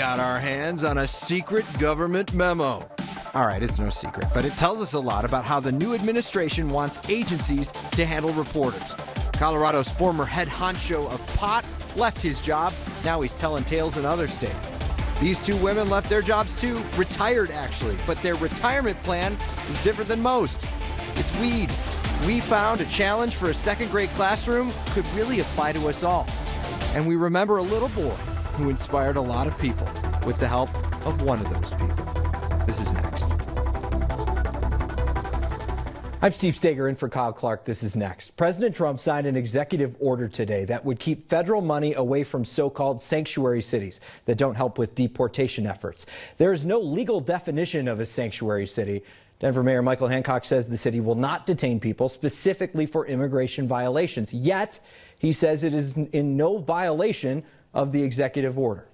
got our hands on a secret government memo. All right, it's no secret, but it tells us a lot about how the new administration wants agencies to handle reporters. Colorado's former head honcho of pot left his job. Now he's telling tales in other states. These two women left their jobs too, retired actually, but their retirement plan is different than most. It's weed. We found a challenge for a second-grade classroom could really apply to us all. And we remember a little boy who inspired a lot of people with the help of one of those people. This is next. I'm Steve Steger in for Kyle Clark. This is next. President Trump signed an executive order today that would keep federal money away from so-called sanctuary cities that don't help with deportation efforts. There is no legal definition of a sanctuary city. Denver Mayor Michael Hancock says the city will not detain people specifically for immigration violations. Yet, he says it is in no violation of the executive order.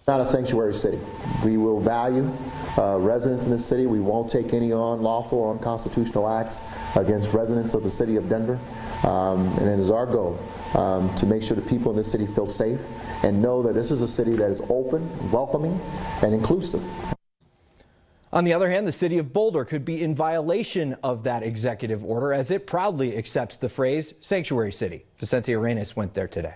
Not a sanctuary city. We will value residents in this city. We won't take any unlawful or unconstitutional acts against residents of the city of Denver. And it is our goal to make sure the people in this city feel safe and know that this is a city that is open, welcoming, and inclusive. On the other hand, the city of Boulder could be in violation of that executive order as it proudly accepts the phrase sanctuary city. Vicente Arenas went there today.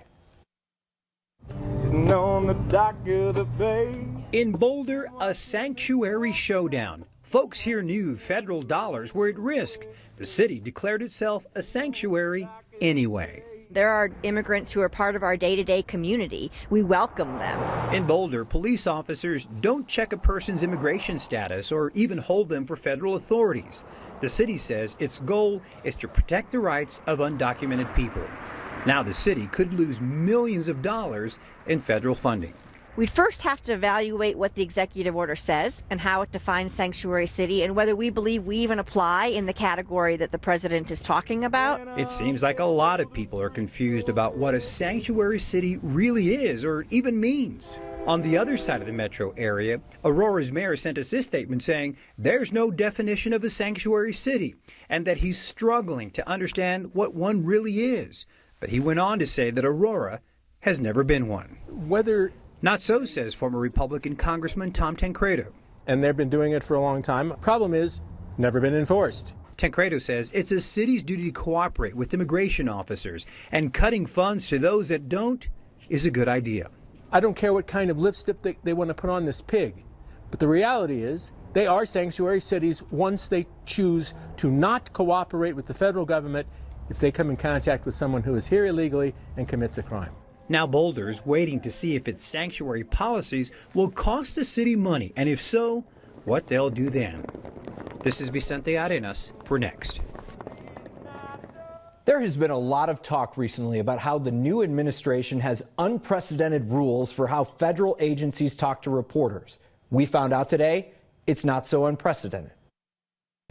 On the dock of the bay. In Boulder, a sanctuary showdown. Folks here knew federal dollars were at risk. The city declared itself a sanctuary anyway. There are immigrants who are part of our day-to-day community. We welcome them. In Boulder, police officers don't check a person's immigration status or even hold them for federal authorities. The city says its goal is to protect the rights of undocumented people. Now the city could lose millions of dollars in federal funding. We'd first have to evaluate what the executive order says and how it defines sanctuary city and whether we believe we even apply in the category that the president is talking about. It seems like a lot of people are confused about what a sanctuary city really is or even means. On the other side of the metro area, Aurora's mayor sent us this statement saying there's no definition of a sanctuary city and that he's struggling to understand what one really is. But he went on to say that Aurora has never been one. Not so, says former Republican Congressman Tom Tancredo. And they've been doing it for a long time. Problem is, never been enforced. Tancredo says it's a city's duty to cooperate with immigration officers, and cutting funds to those that don't is a good idea. I don't care what kind of lipstick they want to put on this pig, but the reality is they are sanctuary cities once they choose to not cooperate with the federal government if they come in contact with someone who is here illegally and commits a crime. Now Boulder's waiting to see if its sanctuary policies will cost the city money, and if so, what they'll do then. This is Vicente Arenas for Next. There has been a lot of talk recently about how the new administration has unprecedented rules for how federal agencies talk to reporters. We found out today it's not so unprecedented.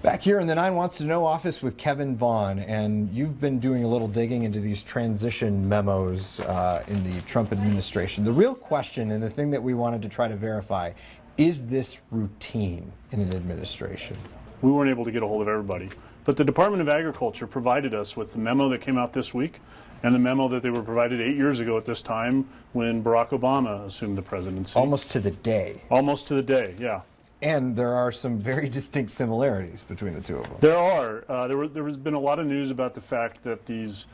Back here in the 9 Wants to Know office with Kevin Vaughn, and you've been doing a little digging into these transition memos in the Trump administration. The real question, and the thing that we wanted to try to verify, is this routine in an administration? We weren't able to get a hold of everybody, but the Department of Agriculture provided us with the memo that came out this week and the memo that they were provided 8 years ago at this time when Barack Obama assumed the presidency. Almost to the day. Almost to the day, yeah. And there are some very distinct similarities between the two of them. There are. There has been a lot of news about the fact that these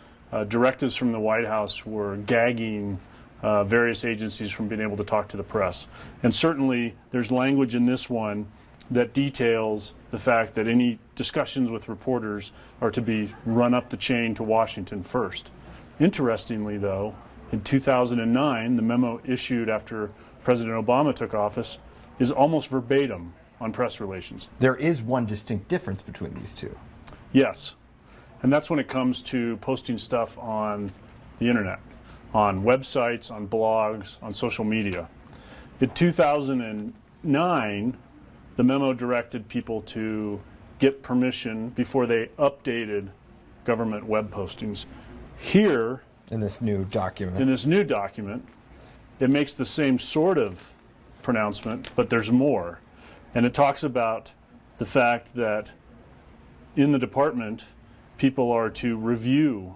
directives from the White House were gagging various agencies from being able to talk to the press. And certainly there's language in this one that details the fact that any discussions with reporters are to be run up the chain to Washington first. Interestingly, though, in 2009, the memo issued after President Obama took office is almost verbatim on press relations. There is one distinct difference between these two. Yes, and that's when it comes to posting stuff on the internet, on websites, on blogs, on social media. In 2009, the memo directed people to get permission before they updated government web postings. Here, in this new document, it makes the same sort of pronouncement, but there's more. And it talks about the fact that in the department, people are to review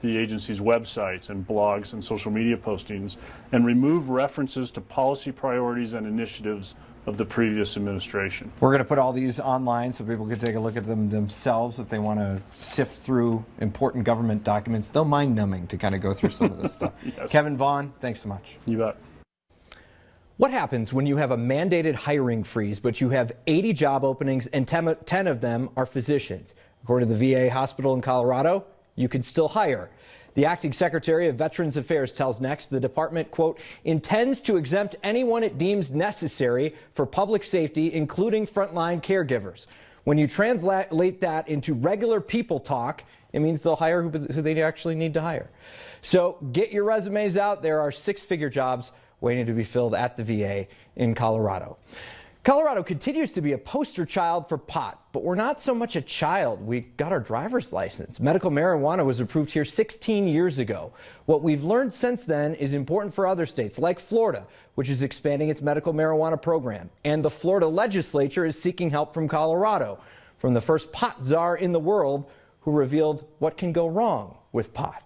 the agency's websites and blogs and social media postings and remove references to policy priorities and initiatives of the previous administration. We're going to put all these online so people can take a look at them themselves if they want to sift through important government documents. They'll mind numbing to kind of go through some of this stuff. Yes. Kevin Vaughn, thanks so much. You bet. What happens when you have a mandated hiring freeze, but you have 80 job openings and 10 of them are physicians? According to the VA hospital in Colorado, you could still hire. The acting secretary of Veterans Affairs tells Next the department, quote, intends to exempt anyone it deems necessary for public safety, including frontline caregivers. When you translate that into regular people talk, it means they'll hire who they actually need to hire. So get your resumes out. There are 6-figure jobs waiting to be filled at the VA in Colorado. Colorado continues to be a poster child for pot, but we're not so much a child. We got our driver's license. Medical marijuana was approved here 16 years ago. What we've learned since then is important for other states like Florida, which is expanding its medical marijuana program. And the Florida legislature is seeking help from Colorado, from the first pot czar in the world who revealed what can go wrong with pot.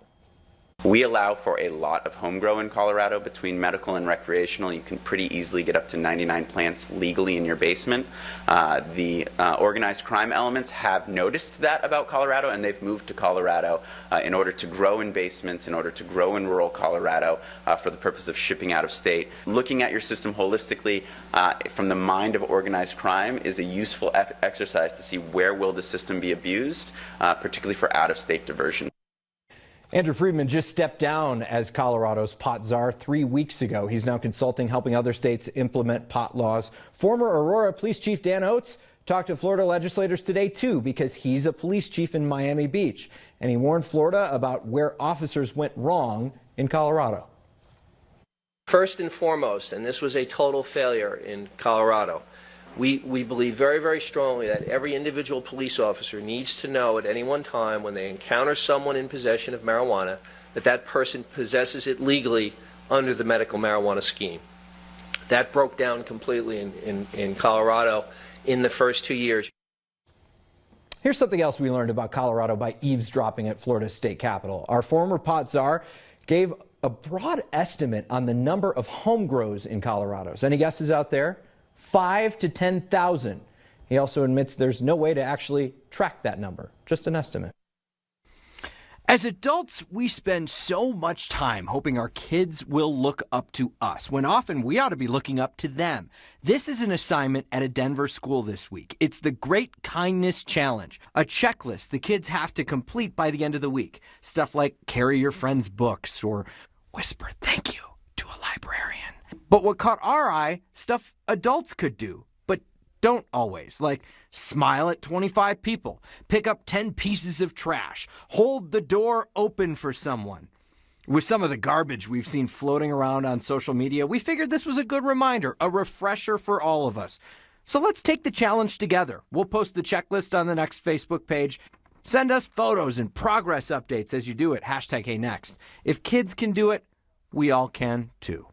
We allow for a lot of home grow in Colorado. Between medical and recreational, you can pretty easily get up to 99 plants legally in your basement. The organized crime elements have noticed that about Colorado, and they've moved to Colorado in order to grow in basements, in order to grow in rural Colorado for the purpose of shipping out of state. Looking at your system holistically from the mind of organized crime is a useful exercise to see where will the system be abused, particularly for out-of-state diversion. Andrew Friedman just stepped down as Colorado's pot czar 3 weeks ago. He's now consulting, helping other states implement pot laws. Former Aurora Police Chief Dan Oates talked to Florida legislators today, too, because he's a police chief in Miami Beach. And he warned Florida about where officers went wrong in Colorado. First and foremost, and this was a total failure in Colorado, we believe very, very strongly that every individual police officer needs to know at any one time when they encounter someone in possession of marijuana that that person possesses it legally under the medical marijuana scheme. That broke down completely in Colorado in the first 2 years. Here's something else we learned about Colorado by eavesdropping at Florida's state capitol. Our former pot czar gave a broad estimate on the number of home grows in Colorado. So any guesses out there? 5,000 to 10,000. He also admits there's no way to actually track that number, just an estimate. As adults, we spend so much time hoping our kids will look up to us, when often we ought to be looking up to them. This is an assignment at a Denver school this week. It's the Great Kindness Challenge, a checklist the kids have to complete by the end of the week. Stuff like carry your friend's books or whisper thank you to a librarian. But what caught our eye, stuff adults could do, but don't always, like smile at 25 people, pick up 10 pieces of trash, hold the door open for someone. With some of the garbage we've seen floating around on social media, we figured this was a good reminder, a refresher for all of us. So let's take the challenge together. We'll post the checklist on the Next Facebook page. Send us photos and progress updates as you do it, #HeyNext. If kids can do it, we all can too.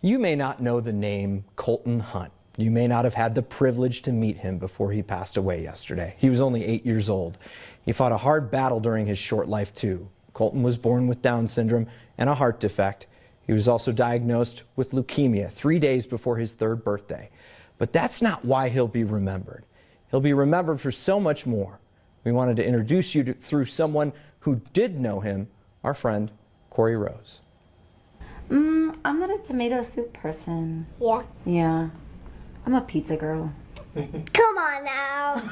You may not know the name Colton Hunt. You may not have had the privilege to meet him before he passed away yesterday. He was only 8 years old. He fought a hard battle during his short life, too. Colton was born with Down syndrome and a heart defect. He was also diagnosed with leukemia 3 days before his 3rd birthday. But that's not why he'll be remembered. He'll be remembered for so much more. We wanted to introduce you through someone who did know him, our friend, Corey Rose. I'm not a tomato soup person. Yeah. Yeah. I'm a pizza girl. Come on now.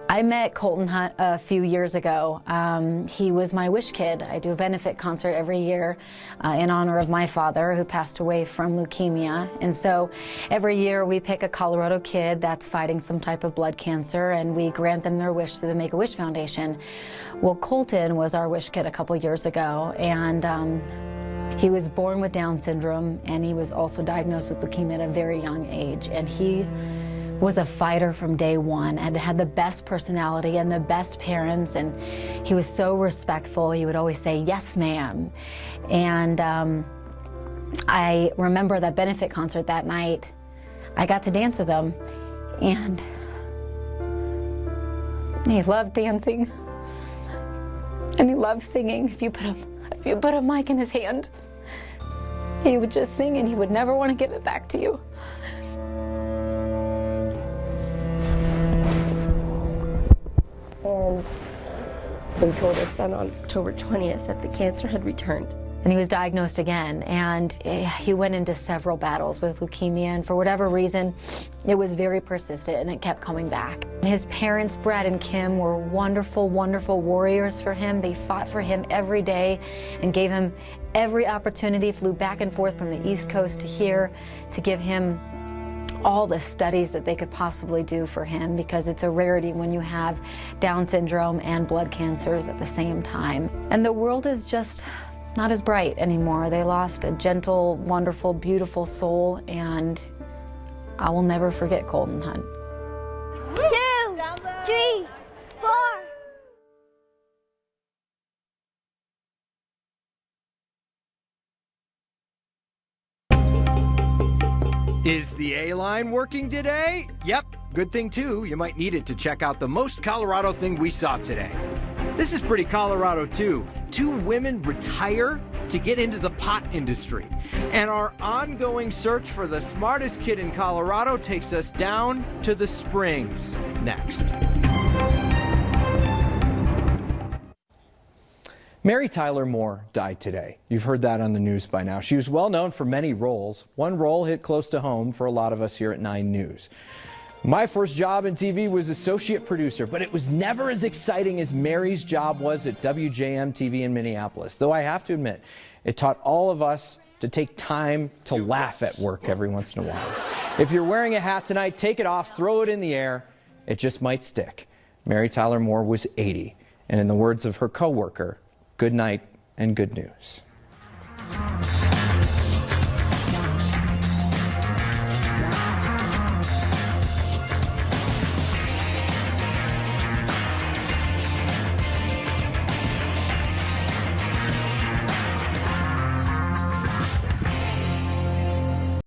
I met Colton Hunt a few years ago. He was my wish kid. I do a benefit concert every year in honor of my father, who passed away from leukemia. And so every year we pick a Colorado kid that's fighting some type of blood cancer, and we grant them their wish through the Make-A-Wish Foundation. Well, Colton was our wish kid a couple years ago, and he was born with Down syndrome, and he was also diagnosed with leukemia at a very young age. And he was a fighter from day one and had the best personality and the best parents, and he was so respectful. He would always say, "Yes, ma'am." And I remember that benefit concert that night. I got to dance with him, and he loved dancing. And he loved singing. If you put a mic in his hand, he would just sing and he would never want to give it back to you. And they told us then on October 20th that the cancer had returned. And he was diagnosed again, and he went into several battles with leukemia, and for whatever reason, it was very persistent and it kept coming back. His parents, Brad and Kim, were wonderful, wonderful warriors for him. They fought for him every day and gave him every opportunity, flew back and forth from the East Coast to here to give him all the studies that they could possibly do for him, because it's a rarity when you have Down syndrome and blood cancers at the same time. And the world is just not as bright anymore. They lost a gentle, wonderful, beautiful soul, and I will never forget Colton Hunt. 2, 3, 4. Is the A-line working today? Yep, good thing too. You might need it to check out the most Colorado thing we saw today. This is pretty Colorado too. 2 women retire to get into the pot industry. And our ongoing search for the smartest kid in Colorado takes us down to the Springs next. Mary Tyler Moore died today. You've heard that on the news by now. She was well known for many roles. One role hit close to home for a lot of us here at 9 News. My first job in TV was associate producer, but it was never as exciting as Mary's job was at WJM TV in Minneapolis. Though I have to admit, it taught all of us to take time to laugh at work every once in a while. If you're wearing a hat tonight, take it off, throw it in the air. It just might stick. Mary Tyler Moore was 80, and in the words of her coworker, good night and good news.